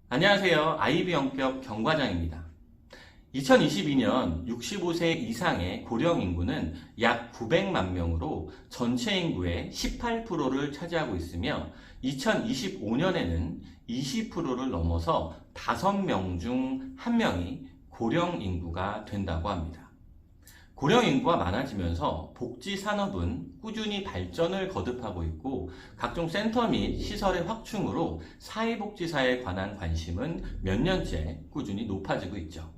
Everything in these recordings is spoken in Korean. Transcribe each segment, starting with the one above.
안녕하세요. IB 영격 경과장입니다. 2022년 65세 이상의 고령 인구는 약 900만 명으로 전체 인구의 18%를 차지하고 있으며 2025년에는 20%를 넘어서 5명 중 1명이 고령 인구가 된다고 합니다. 고령 인구가 많아지면서 복지 산업은 꾸준히 발전을 거듭하고 있고 각종 센터 및 시설의 확충으로 사회복지사에 관한 관심은 몇 년째 꾸준히 높아지고 있죠.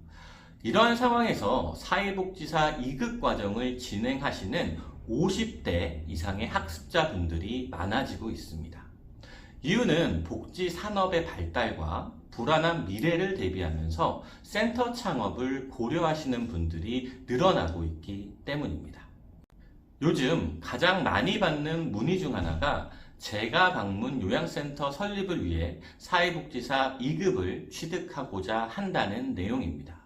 이러한 상황에서 사회복지사 2급 과정을 진행하시는 50대 이상의 학습자분들이 많아지고 있습니다. 이유는 복지 산업의 발달과 불안한 미래를 대비하면서 센터 창업을 고려하시는 분들이 늘어나고 있기 때문입니다. 요즘 가장 많이 받는 문의 중 하나가 재가 방문 요양센터 설립을 위해 사회복지사 2급을 취득하고자 한다는 내용입니다.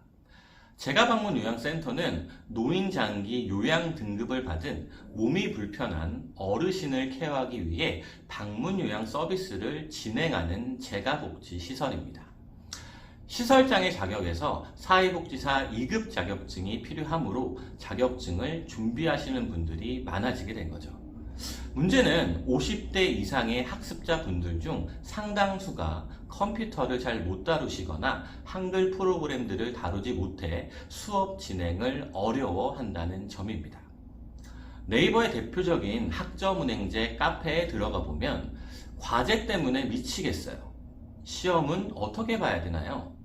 재가 방문 요양센터는 노인장기 요양 등급을 받은 몸이 불편한 어르신을 케어하기 위해 방문 요양 서비스를 진행하는 재가복지 시설입니다. 시설장의 자격에서 사회복지사 2급 자격증이 필요하므로 자격증을 준비하시는 분들이 많아지게 된 거죠. 문제는 50대 이상의 학습자분들 중 상당수가 컴퓨터를 잘 못 다루시거나 한글 프로그램들을 다루지 못해 수업 진행을 어려워한다는 점입니다. 네이버의 대표적인 학점은행제 카페에 들어가 보면 과제 때문에 미치겠어요. 시험은 어떻게 봐야 되나요?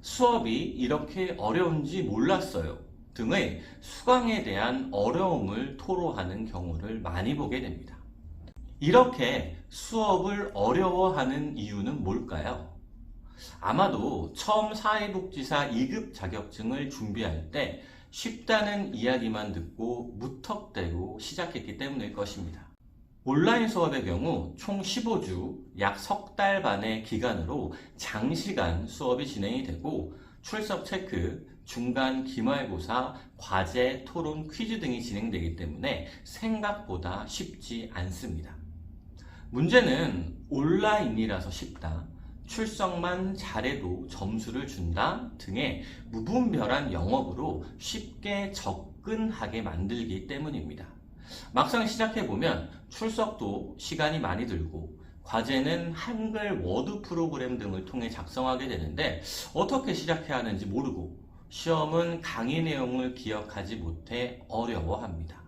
수업이 이렇게 어려운지 몰랐어요. 등의 수강에 대한 어려움을 토로하는 경우를 많이 보게 됩니다. 이렇게 수업을 어려워하는 이유는 뭘까요? 아마도 처음 사회복지사 2급 자격증을 준비할 때 쉽다는 이야기만 듣고 무턱대고 시작했기 때문일 것입니다. 온라인 수업의 경우 총 15주, 약 석 달 반의 기간으로 장시간 수업이 진행이 되고 출석 체크, 중간 기말고사, 과제, 토론, 퀴즈 등이 진행되기 때문에 생각보다 쉽지 않습니다. 문제는 온라인이라서 쉽다, 출석만 잘해도 점수를 준다 등의 무분별한 영역으로 쉽게 접근하게 만들기 때문입니다. 막상 시작해보면 출석도 시간이 많이 들고 과제는 한글 워드 프로그램 등을 통해 작성하게 되는데 어떻게 시작해야 하는지 모르고 시험은 강의 내용을 기억하지 못해 어려워합니다.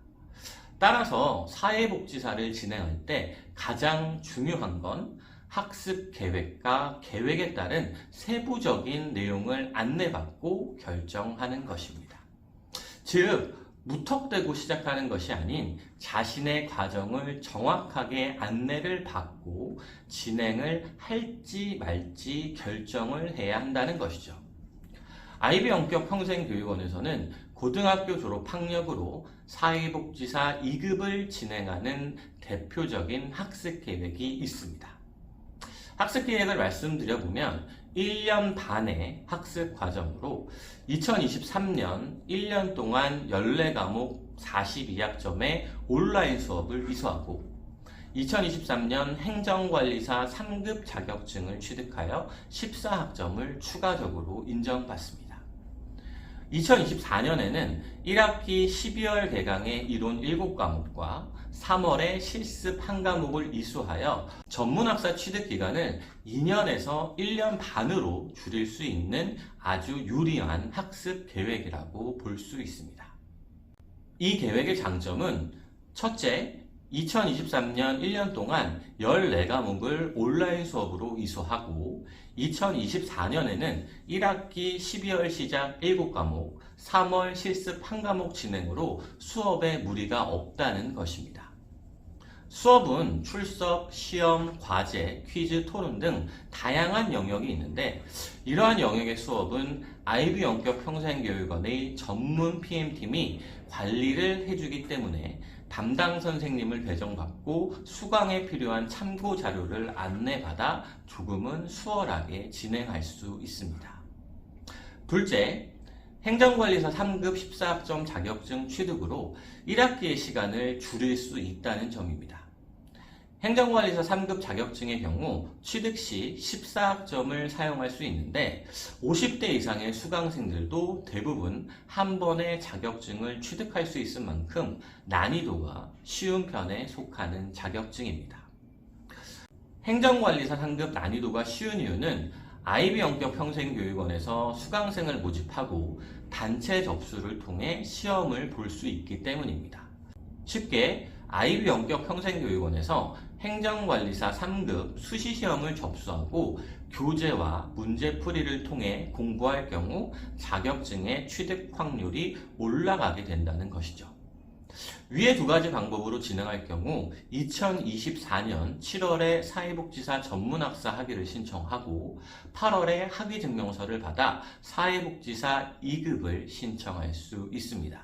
따라서 사회복지사를 진행할 때 가장 중요한 건 학습 계획과 계획에 따른 세부적인 내용을 안내받고 결정하는 것입니다. 즉, 무턱대고 시작하는 것이 아닌 자신의 과정을 정확하게 안내를 받고 진행을 할지 말지 결정을 해야 한다는 것이죠. IB 영격 평생교육원에서는 고등학교 졸업 학력으로 사회복지사 2급을 진행하는 대표적인 학습 계획이 있습니다. 학습 계획을 말씀드려보면 1년 반의 학습 과정으로 2023년 1년 동안 14과목 42학점의 온라인 수업을 이수하고 2023년 행정관리사 3급 자격증을 취득하여 14학점을 추가적으로 인정받습니다. 2024년에는 1학기 12월 개강의 이론 7과목과 3월에 실습 1과목을 이수하여 전문학사 취득 기간을 2년에서 1년 반으로 줄일 수 있는 아주 유리한 학습 계획이라고 볼 수 있습니다. 이 계획의 장점은 첫째, 2023년 1년 동안 14과목을 온라인 수업으로 이수하고 2024년에는 1학기 12월 시작 7과목, 3월 실습 1과목 진행으로 수업에 무리가 없다는 것입니다. 수업은 출석, 시험, 과제, 퀴즈, 토론 등 다양한 영역이 있는데 이러한 영역의 수업은 IB 영격 평생교육원의 전문 PM팀이 관리를 해주기 때문에 담당 선생님을 배정받고 수강에 필요한 참고 자료를 안내받아 조금은 수월하게 진행할 수 있습니다. 둘째, 행정관리사 3급 14학점 자격증 취득으로 1학기의 시간을 줄일 수 있다는 점입니다. 행정관리사 3급 자격증의 경우 취득 시 14학점을 사용할 수 있는데 50대 이상의 수강생들도 대부분 한 번에 자격증을 취득할 수 있을 만큼 난이도가 쉬운 편에 속하는 자격증입니다. 행정관리사 3급 난이도가 쉬운 이유는 IB 영격 평생교육원에서 수강생을 모집하고 단체 접수를 통해 시험을 볼 수 있기 때문입니다. 쉽게 IB 영격 평생교육원에서 행정관리사 3급 수시시험을 접수하고 교재와 문제풀이를 통해 공부할 경우 자격증의 취득 확률이 올라가게 된다는 것이죠. 위의 두 가지 방법으로 진행할 경우 2024년 7월에 사회복지사 전문학사 학위를 신청하고 8월에 학위증명서를 받아 사회복지사 2급을 신청할 수 있습니다.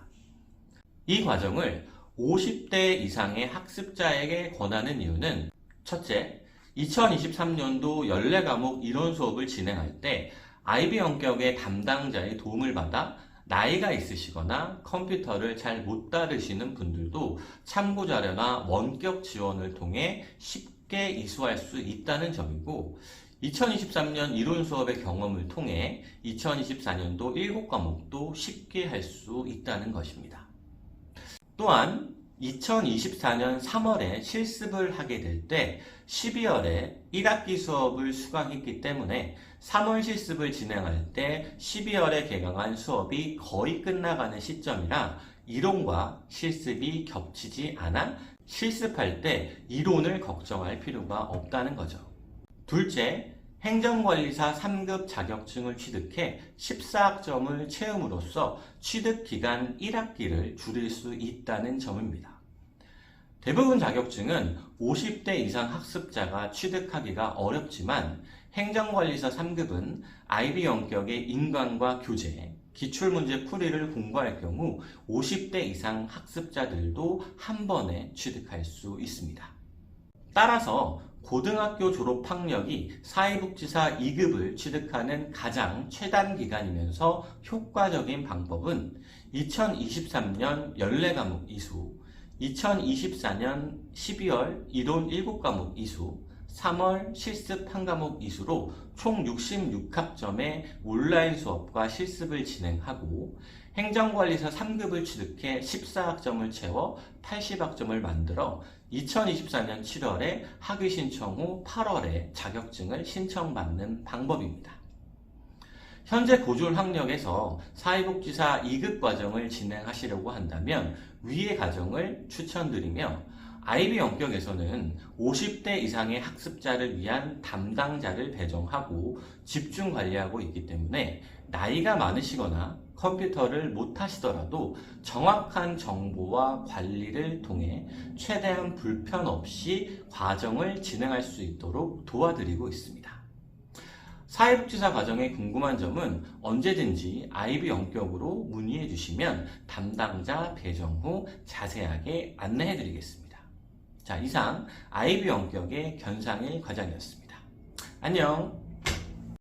이 과정을 50대 이상의 학습자에게 권하는 이유는 첫째, 2023년도 14과목 이론 수업을 진행할 때 IB 원격의 담당자의 도움을 받아 나이가 있으시거나 컴퓨터를 잘 못 다루시는 분들도 참고자료나 원격 지원을 통해 쉽게 이수할 수 있다는 점이고 2023년 이론 수업의 경험을 통해 2024년도 7과목도 쉽게 할 수 있다는 것입니다. 또한 2024년 3월에 실습을 하게 될 때 12월에 1학기 수업을 수강했기 때문에 3월 실습을 진행할 때 12월에 개강한 수업이 거의 끝나가는 시점이라 이론과 실습이 겹치지 않아 실습할 때 이론을 걱정할 필요가 없다는 거죠. 둘째, 행정관리사 3급 자격증을 취득해 14학점을 채움으로써 취득기간 1학기를 줄일 수 있다는 점입니다. 대부분 자격증은 50대 이상 학습자가 취득하기가 어렵지만 행정관리사 3급은 IB 원격의 인강과 교재, 기출문제 풀이를 공부할 경우 50대 이상 학습자들도 한 번에 취득할 수 있습니다. 따라서 고등학교 졸업 학력이 사회복지사 2급을 취득하는 가장 최단 기간이면서 효과적인 방법은 2023년 14과목 이수, 2024년 12월 이론 7과목 이수, 3월 실습 1과목 이수로 총 66학점의 온라인 수업과 실습을 진행하고 행정관리사 3급을 취득해 14학점을 채워 80학점을 만들어 2024년 7월에 학위 신청 후 8월에 자격증을 신청받는 방법입니다. 현재 고졸 학력에서 사회복지사 2급 과정을 진행하시려고 한다면 위의 과정을 추천드리며 IB 원격에서는 50대 이상의 학습자를 위한 담당자를 배정하고 집중 관리하고 있기 때문에 나이가 많으시거나 컴퓨터를 못 하시더라도 정확한 정보와 관리를 통해 최대한 불편 없이 과정을 진행할 수 있도록 도와드리고 있습니다. 사회복지사 과정에 궁금한 점은 언제든지 IB 원격으로 문의해 주시면 담당자 배정 후 자세하게 안내해 드리겠습니다. 자, 이상 IB 원격의 견상일 과장이었습니다. 안녕!